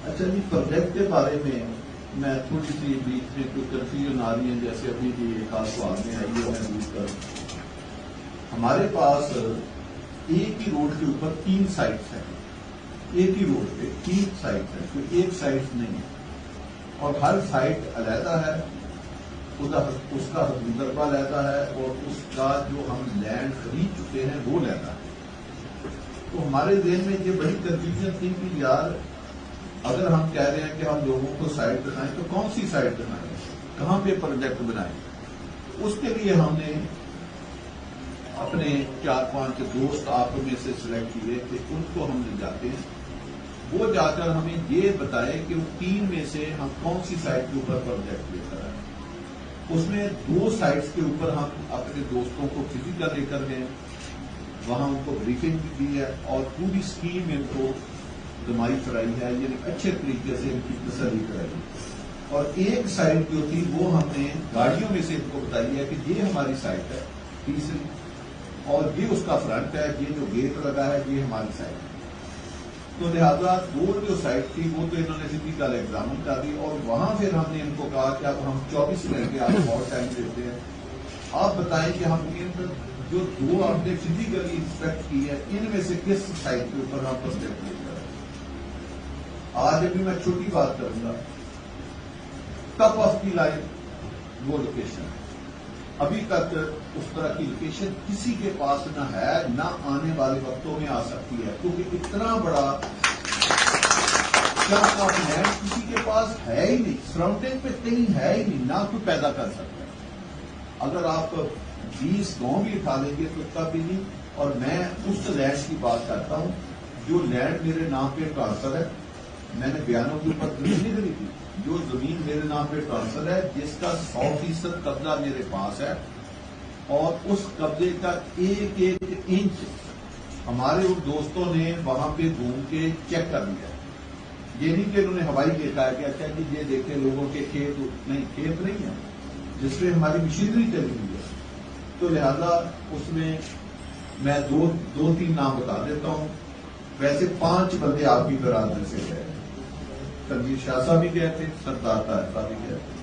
اچھا جی، پروجیکٹ کے بارے میں تھوڑی سی بیچ میں کوئی کنفیوژن آ رہی ہے، جیسے ابھی بھی ایک خاص سوال میں آئی ہے محدود کر. ہمارے پاس ایک ہی روڈ کے اوپر 3 سائٹس ہیں. ایک ہی روڈ پہ 3 سائٹس ہیں، کوئی ایک سائٹ نہیں ہے، اور ہر سائٹ علیحدہ ہے، اس کا حدود ضربہ علیحدہ ہے، اور اس کا جو ہم لینڈ خرید چکے ہیں وہ علیحدہ ہے. تو ہمارے ذہن میں یہ بڑی کنفیوژن تھی کہ یار اگر ہم کہہ رہے ہیں کہ ہم لوگوں کو سائٹ دکھائیں تو کون سی سائٹ دکھائیں، کہاں پہ پروجیکٹ بنائیں. اس کے لیے ہم نے اپنے 4-5 دوست آپ میں سے سلیکٹ کیے کہ ان کو ہم لے جاتے ہیں، وہ جا کر ہمیں یہ بتائے کہ وہ 3 میں سے ہم کون سی سائٹ کے اوپر پروجیکٹ لے کر آئے. اس میں 2 سائٹس کے اوپر ہم اپنے دوستوں کو فزیکل لے کر گئے، وہاں ان کو بریفنگ بھی دی ہے اور پوری اسکیم ان کو دمائی کرائی ہے، یعنی اچھے طریقے سے ان کی تسلی کرائی. اور ایک سائٹ جو تھی وہ ہم نے گاڑیوں میں سے ان کو بتائی ہے کہ یہ ہماری سائٹ ہے تیسری، اور یہ اس کا فرنٹ ہے، یہ جو گیٹ لگا ہے یہ ہماری سائٹ ہے. تو لہذا 2 جو سائٹ تھی وہ تو انہوں نے فزیکل ایگزامن کر دی، اور وہاں پھر ہم نے ان کو کہا کہ اب ہم 24 گھنٹے آپ اور ٹائم دیتے ہیں، آپ بتائیں کہ ہم جو 2 آپ نے فزیکلی انسپیکٹ کی ہے ان میں سے کس سائٹ کے اوپر ہم پروجیکٹ لے کر آئے. آج ابھی میں چھوٹی بات کروں گا، ٹاپ آف دی لائن وہ لوکیشن ہے. ابھی تک اس طرح کی لوکیشن کسی کے پاس نہ ہے، نہ آنے والے وقتوں میں آ سکتی ہے، کیونکہ اتنا بڑا چنک آف لینڈ کسی کے پاس ہے ہی نہیں، سراؤنڈنگ پہ کہیں ہے ہی نہیں، نہ کوئی پیدا کر سکتا ہے. اگر آپ 20 گاؤں بھی اٹھا لیں گے تو تب بھی نہیں. اور میں اس لینڈ کی بات کرتا ہوں جو لینڈ میرے نام پہ ٹرانسفر ہے، میں نے بیانوں کے اوپر زمین نہیں خریدی، جو زمین میرے نام پہ ٹرانسفر ہے جس کا 100% قبضہ میرے پاس ہے، اور اس قبضے کا ایک انچ ہمارے ان دوستوں نے وہاں پہ گھوم کے چیک کر لیا. یہ نہیں کہ انہوں نے ہوائی دیکھا ہے کہ اچھا جی یہ دیکھیں لوگوں کے کھیت نہیں ہے جس میں ہماری مشینری چلی ہوئی ہے. تو لہذا اس میں 2-3 نام بتا دیتا ہوں. ویسے 5 بندے آپ کی برادری سے گئے، تنویر شاہ صاحب بھی گئے تھے، سردار طاہر صاحب بھی گئے تھے،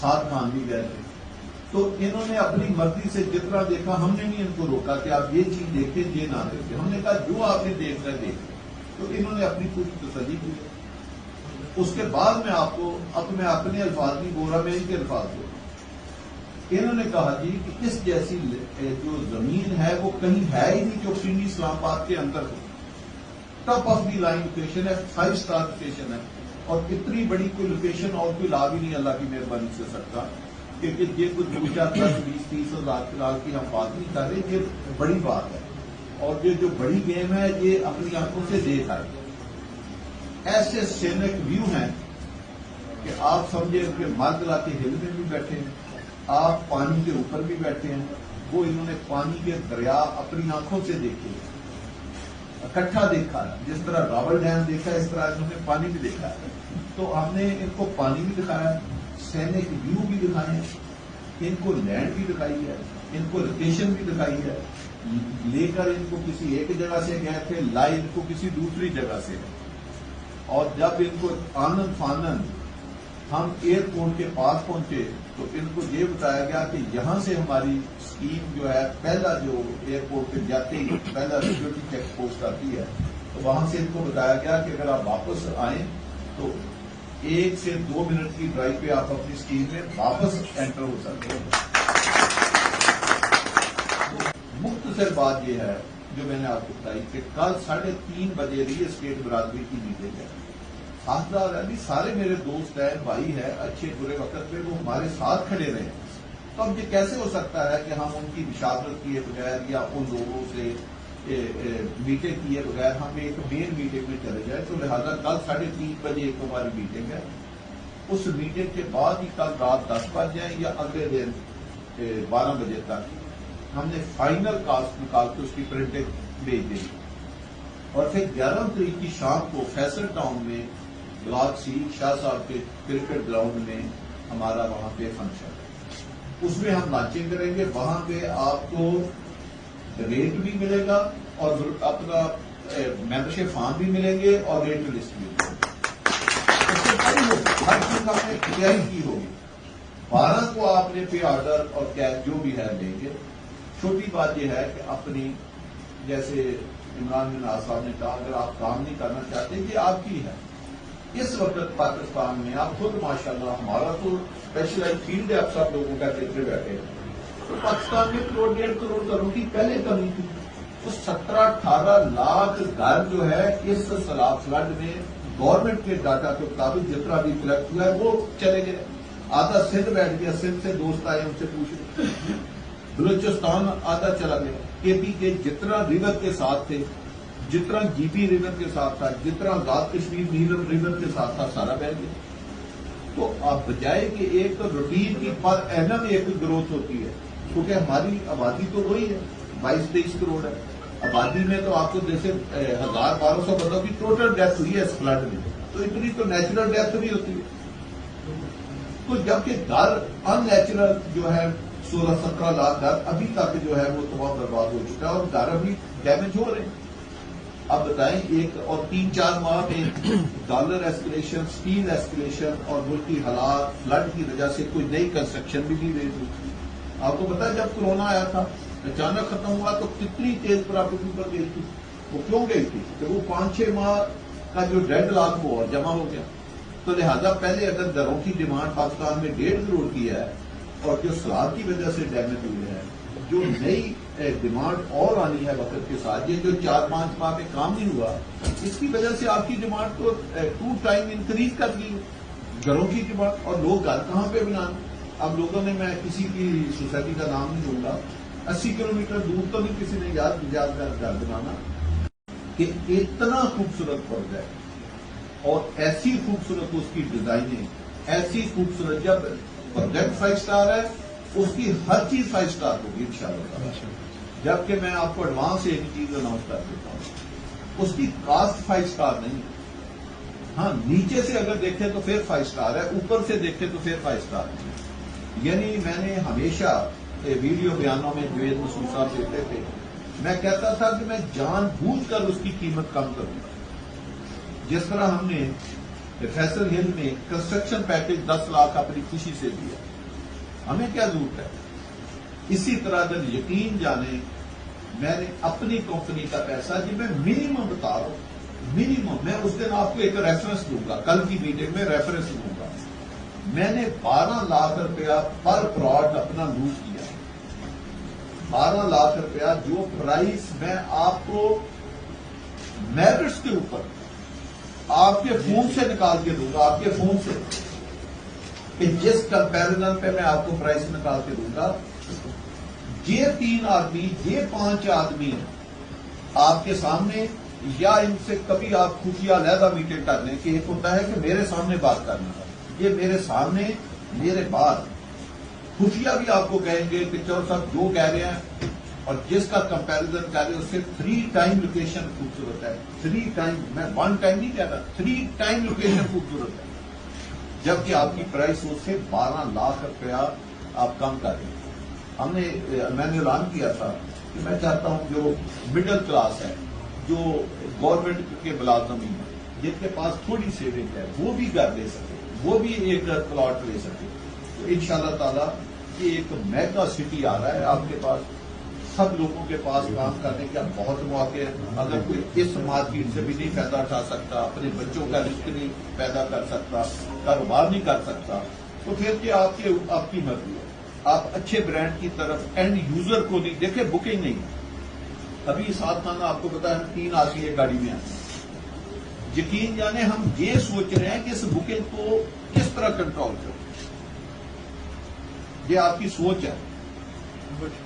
سعد خان بھی گئے تھے. تو انہوں نے اپنی مرضی سے جتنا دیکھا، ہم نے نہیں ان کو روکا کہ آپ یہ چیز دیکھیں یہ نہ دیکھیں. ہم نے کہا جو آپ نے دیکھنا ہے دیکھیں. تو انہوں نے اپنی پوری تسلی کی. اس کے بعد میں آپ کو اب میں اپنے الفاظ نہیں بول رہا، میں ان کے الفاظ بول رہا ہوں. انہوں نے کہا جی کہ اس جیسی جو زمین ہے وہ کہیں ہے ہی نہیں جو پنڈی اسلام آباد کے اندر ہو. Top of the line location ہے، 5 اسٹار لوکیشن ہے، اور اتنی بڑی کوئی لوکیشن اور کوئی لا بھی نہیں اللہ کی مہربانی سے سکتا. کیونکہ یہ کچھ 2-4-10-20-30 ہزار فلحال کی ہم بات نہیں کر رہے، یہ بڑی بات ہے. اور یہ جو بڑی گیم ہے یہ اپنی آنکھوں سے دیکھ آئے. ایسے سینک ویو ہیں کہ آپ سمجھے کہ مارکلا کے ہل میں بھی بیٹھے ہیں، آپ پانی کے اوپر بھی بیٹھے ہیں. وہ انہوں نے پانی کے دریا اپنی آنکھوں سے دیکھے، اکٹھا دیکھا ہے. جس طرح راول ڈیم دیکھا ہے اس طرح انہوں نے پانی بھی دیکھا ہے. تو ہم نے ان کو پانی بھی دکھایا، سینک ویو بھی دکھائے ہیں، ان کو لینڈ بھی دکھائی ہے، ان کو لوکیشن بھی دکھائی ہے. لے کر ان کو کسی ایک جگہ سے گئے تھے، لائے ان کو کسی دوسری جگہ سے. اور جب ان کو آنن فانن ہم ایئرپورٹ کے پاس پہنچے تو ان کو یہ بتایا گیا کہ یہاں سے ہماری اسکیم جو ہے، پہلا جو ایئرپورٹ پہ جاتے ہی پہلا سیکورٹی چیک پوسٹ آتی ہے، تو وہاں سے ان کو بتایا گیا کہ اگر آپ واپس آئیں تو 1 سے 2 منٹ کی ڈرائیو پہ آپ اپنی اسکیم میں واپس انٹر ہو سکتے ہیں. مختصر بات یہ ہے جو میں نے آپ کو بتائی کہ کل 3:30 بجے ریل اسٹیٹ برادری کی میٹنگ ہے. خاصدار علی سارے میرے دوست ہیں، بھائی ہیں، اچھے برے وقت پہ وہ ہمارے ساتھ کھڑے رہے. تو اب یہ کیسے ہو سکتا ہے کہ ہم ان کی مشاورت کیے بغیر یا ان لوگوں سے میٹنگ کیے بغیر ہم ایک مین میٹنگ میں چلے جائیں. تو لہٰذا کل 3:30 بجے ایک ہماری میٹنگ ہے. اس میٹنگ کے بعد ہی کل رات 10 بج جائیں یا اگلے دن 12 بجے تک ہم نے فائنل کاسٹ نکال کے اس کی پرنٹنگ بھیج دی. اور پھر 11 تاریخ کی شام کو فیصل ٹاؤن میں بلاک سی شاہ صاحب کے کرکٹ گراؤنڈ میں ہمارا وہاں پہ فنکشن ہے. اس میں ہم لانچنگ کریں گے. وہاں پہ آپ کو ریٹ بھی ملے گا اور اپنا ممبرشپ فارم بھی ملیں گے اور ریٹ لسٹ بھی ملے گی. پڑی ہوگی، ہر چیز ہم نے تیاری کی ہوگی. 12 کو آپ نے پے آرڈر اور کیش جو بھی ہے لیں گے. چھوٹی بات یہ ہے کہ اپنی جیسے عمران بن ناز صاحب نے کہا اگر آپ کام نہیں کرنا چاہتے یہ آپ کی ہے. اس وقت پاکستان میں آپ خود ماشاءاللہ ہمارا تو اسپیشلائز فیلڈ ہے، آپ سب لوگوں کا دیکھتے بیٹھے تو پاکستان میں 1.5 کروڑ گھروں کی پہلے کمی تھی. تو 17-18 لاکھ گھر جو ہے اس سیلاب فلڈ میں گورنمنٹ کے ڈاٹا کے مطابق جتنا بھی کلیکٹ ہوا ہے وہ چلے گئے. آدھا سندھ بیٹھ گیا، سندھ سے دوست آئے ان سے پوچھ، بلوچستان آدھا چلا گیا. کے پی کے جتنا ریور کے ساتھ تھے، جتنا جی پی ریور کے ساتھ تھا، جتنا آزاد کشمیر نیلم ریور کے ساتھ تھا، سارا بہ گیا. تو آپ بجائے کہ ایک روٹین کی پر اینم ایک گروتھ ہوتی ہے، کیونکہ ہماری آبادی تو وہی ہے 22-23 کروڑ ہے. آبادی میں تو آپ کو جیسے 1000-1200 بندوں کی ٹوٹل ڈیتھ ہوئی ہے اس فلڈ میں، تو اتنی تو نیچرل ڈیتھ بھی ہوتی ہے. تو جبکہ گھر ان نیچرل جو ہے 16-17 لاکھ گھر ابھی تک جو ہے وہ تباہ برباد ہو چکا ہے اور گھر ابھی ڈیمیج ہو رہے ہیں. اب بتائیں 1 اور 3-4 ماہ میں ڈالر ایسکلیشن، اسٹیل ایسکلیشن اور ملکی حالات فلڈ کی وجہ سے کوئی نئی کنسٹرکشن بھی نہیں رہی تھی. آپ کو پتا ہے جب کورونا آیا تھا اچانک ختم ہوا تو کتنی تیز پراپرٹی پر گئی تھی. وہ کیوں گئی تھی کہ وہ 5-6 ماہ کا جو ڈیڈ لاک وہ اور جمع ہو گیا. تو لہذا پہلے اگر گھروں کی ڈیمانڈ پاکستان میں 1.5 کروڑ کی ہے اور جو سیلاب کی وجہ سے ڈیمیج ہوئی ہے، جو نئی ڈیمانڈ اور آنی ہے وقت کے ساتھ، یہ جو 4-5 ماہ میں کام نہیں ہوا اس کی وجہ سے آپ کی ڈیمانڈ تو 2 ٹائم انکریز کر دی گھروں کی ڈیمانڈ. اور لوگ گھر کہاں پہ بنائیں؟ اب لوگوں نے، میں کسی کی سوسائٹی کا نام نہیں لوں گا، 80 کلومیٹر دور تو نہیں کسی نے یاد گھر بنانا کہ اتنا خوبصورت فرض ہے اور ایسی خوبصورت اس کی ڈیزائننگ، ایسی خوبصورت. جب پروجیکٹ 5 اسٹار ہے اس کی ہر چیز 5 اسٹار ہوگی انشاءاللہ. جبکہ میں آپ کو ایڈوانس ایک چیز اناؤنس کر دیتا ہوں، اس کی کاسٹ 5 اسٹار نہیں. ہاں نیچے سے اگر دیکھیں تو پھر 5 اسٹار ہے، اوپر سے دیکھیں تو پھر 5 اسٹار نہیں. یعنی میں نے ہمیشہ ویڈیو بیانوں میں جوید مسعود صاحب دیتے تھے، میں کہتا تھا کہ میں جان بوجھ کر اس کی قیمت کم کروں گا. جس طرح ہم نے فیصل ہل میں کنسٹرکشن پیکج 10 لاکھ اپنی خوشی سے دیا، ہمیں کیا ضرورت ہے؟ اسی طرح اگر یقین جانے میں نے اپنی کمپنی کا پیسہ جی میں منیمم بتا رہا ہوں، منیمم میں اس دن آپ کو ایک ریفرنس دوں گا، کل کی میٹنگ میں ریفرنس دوں گا. میں نے 12 لاکھ روپیہ پر پلاٹ اپنا لوز کیا. 12 لاکھ روپیہ جو پرائز میں آپ کو میرٹس کے اوپر آپ کے فون سے نکال کے دوں گا، آپ کے فون سے، کہ جس کمپیرزن پہ میں آپ کو پرائس نکال کے دوں گا. یہ 3 آدمی، یہ 5 آدمی آپ کے سامنے یا ان سے کبھی آپ خفیہ علیحدہ میٹنگ کر لیں کہ ایک ہوتا ہے کہ میرے سامنے بات کرنا ہے، یہ میرے سامنے میرے بعد خفیہ بھی آپ کو کہیں گے کہ چور صاحب جو کہہ رہے ہیں اور جس کا کمپیرزن کر رہے ہیں اس سے 3 ٹائم لوکیشن خوبصورت ہے. 3 ٹائم، میں 1 ٹائم نہیں کہتا، 3 ٹائم لوکیشن خوبصورت ہے. جبکہ آپ کی پرائس اس سے 12 لاکھ روپیہ آپ کم کر رہے ہیں. میں نے اعلان کیا تھا کہ میں چاہتا ہوں جو مڈل کلاس ہے، جو گورنمنٹ کے ملازمین ہیں، جن کے پاس تھوڑی سیونگ ہے، وہ بھی گھر لے سکے، وہ بھی ایک پلاٹ لے سکے. تو انشاءاللہ تعالی یہ ایک میگا سٹی آ رہا ہے آپ کے پاس. سب لوگوں کے پاس کام کرنے کا بہت مواقع ہے. اگر کوئی اس مارکیٹ سے بھی نہیں فائدہ اٹھا سکتا، اپنے بچوں کا رزق نہیں پیدا کر سکتا، کاروبار نہیں کر سکتا، تو پھر کہ آپ کی مرضی ہے. آپ اچھے برانڈ کی طرف اینڈ یوزر کو نہیں دیکھیں، بکنگ نہیں. ابھی ساتھ خانہ آپ کو پتا ہے 3 آدمی ایک گاڑی میں آتے ہیں. یقین جانے ہم یہ سوچ رہے ہیں کہ اس بکنگ کو کس طرح کنٹرول کریں. یہ آپ کی سوچ ہے.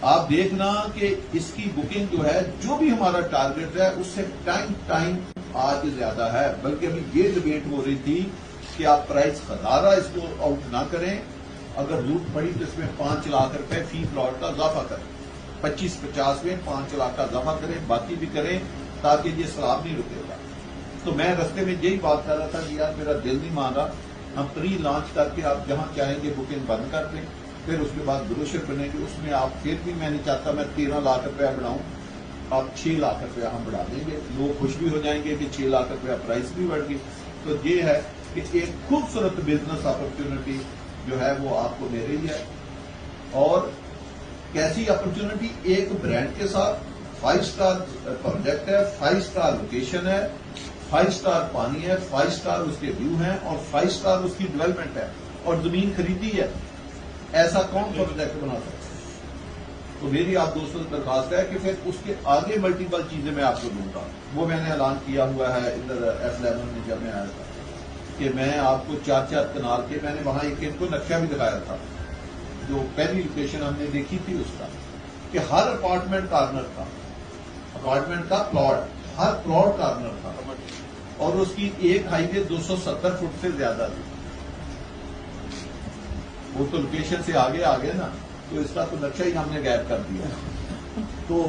آپ دیکھنا کہ اس کی بکنگ جو ہے، جو بھی ہمارا ٹارگٹ ہے اس سے ٹائم آج زیادہ ہے. بلکہ ابھی یہ ڈبیٹ ہو رہی تھی کہ آپ پرائز خزارہ اس کو آؤٹ نہ کریں. اگر لوٹ پڑی تو اس میں 5 لاکھ روپے فی پلاٹ کا اضافہ کریں، 25-50 میں 5 لاکھ کا اضافہ کریں، باقی بھی کریں تاکہ یہ سیلاب نہیں رکے گا. تو میں رستے میں یہی بات کر رہا تھا کہ یار میرا دل نہیں مان رہا، ہم پری لانچ کر کے آپ جہاں چاہیں گے بکنگ بند کر دیں، پھر اس کے بعد بروشر بنے گی، اس میں آپ پھر بھی میں نہیں چاہتا میں 13 لاکھ روپیہ بڑھاؤں، آپ 6 لاکھ روپیہ ہم بڑھا دیں گے. لوگ خوش بھی ہو جائیں گے کہ 6 لاکھ روپیہ پرائز بھی بڑھ گئی. تو یہ ہے کہ ایک خوبصورت بزنس اپرچونٹی جو ہے وہ آپ کو مل رہی ہے. اور کیسی اپرچونٹی؟ ایک برانڈ کے ساتھ 5 اسٹار پروجیکٹ ہے، 5 اسٹار لوکیشن ہے، 5 اسٹار پانی ہے، 5 اسٹار اس کے ویو ہیں، اور 5 اسٹار اس کی ڈیولپمنٹ ہے، اور زمین خریدی ہے. ایسا کون پروجیکٹ بنا سکتا ہے؟ تو میری آپ دوستوں سے درخواست ہے کہ پھر اس کے آگے ملٹیپل چیزیں میں آپ کو دوں گا. وہ میں نے اعلان کیا ہوا ہے ادھر F11 میں جب میں آیا تھا کہ میں آپ کو 4 کنال کے، میں نے وہاں ایک ان کو نقشہ بھی دکھایا تھا جو پہلی لوکیشن ہم نے دیکھی تھی اس کا، کہ ہر اپارٹمنٹ کارنر تھا، اپارٹمنٹ کا پلاٹ، ہر پلاٹ کارنر تھا، اور اس کی ایک ہائی وے 270 فٹ سے زیادہ تھی. وہ تو لوکیشن سے آگے نا، تو اس کا تو نقشہ ہی ہم نے غائب کر دیا. تو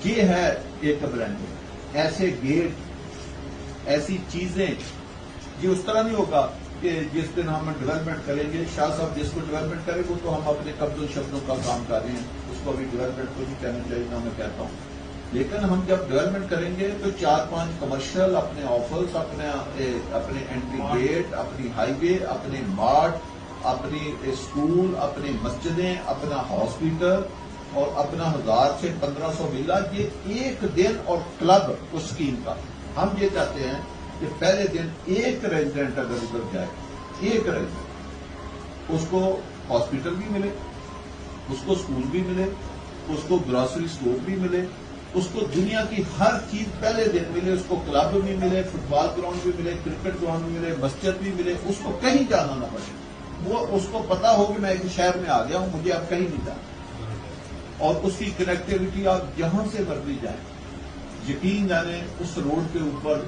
یہ ہے ایک برانڈ. ایسے گیٹ، ایسی چیزیں، یہ اس طرح نہیں ہوگا کہ جس دن ہم ڈیولپمنٹ کریں گے، شاہ صاحب جس کو ڈیولپمنٹ کرے وہ تو ہم اپنے قبضوں شبدوں کا کام کر رہے ہیں، اس کو ابھی ڈیولپمنٹ کو نہیں کہنا چاہیے نہ میں کہتا ہوں. لیکن ہم جب ڈیولپمنٹ کریں گے تو 4-5 کمرشل، اپنے آفس، اپنے انٹری گیٹ، اپنی ہائی وے، اپنے مارٹ، اپنی اسکول، اپنی مسجدیں، اپنا ہاسپٹل، اور اپنا 1000 سے 1500 ولا، یہ ایک دن. اور کلب اس اسکیم کا ہم یہ چاہتے ہیں کہ پہلے دن ایک ریزیڈنٹ اگر ادھر جائے، ایک ریزیڈنٹ، اس کو ہاسپٹل بھی ملے، اس کو اسکول بھی ملے، اس کو گراسری اسٹور بھی ملے، اس کو دنیا کی ہر چیز پہلے دن ملے، اس کو کلب بھی ملے، فٹ بال گراؤنڈ بھی ملے، کرکٹ گراؤنڈ بھی ملے، مسجد بھی ملے، اس کو کہیں جانا نہ پڑے. وہ اس کو پتا ہو کہ میں ایک شہر میں آ گیا ہوں، مجھے اب کہیں نہیں جانا. اور اس کی کنیکٹیوٹی آپ جہاں سے مرضی جائیں، یقین جانے اس روڈ کے اوپر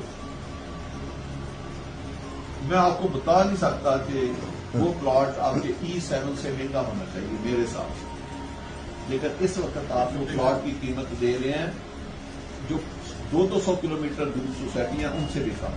میں آپ کو بتا نہیں سکتا کہ وہ پلاٹ آپ کے E7 سے مہنگا ہونا چاہیے میرے ساتھ. لیکن اس وقت آپ وہ پلاٹ کی قیمت دے رہے ہیں جو 200 کلومیٹر دور سوسائٹیاں ان سے بھی کم.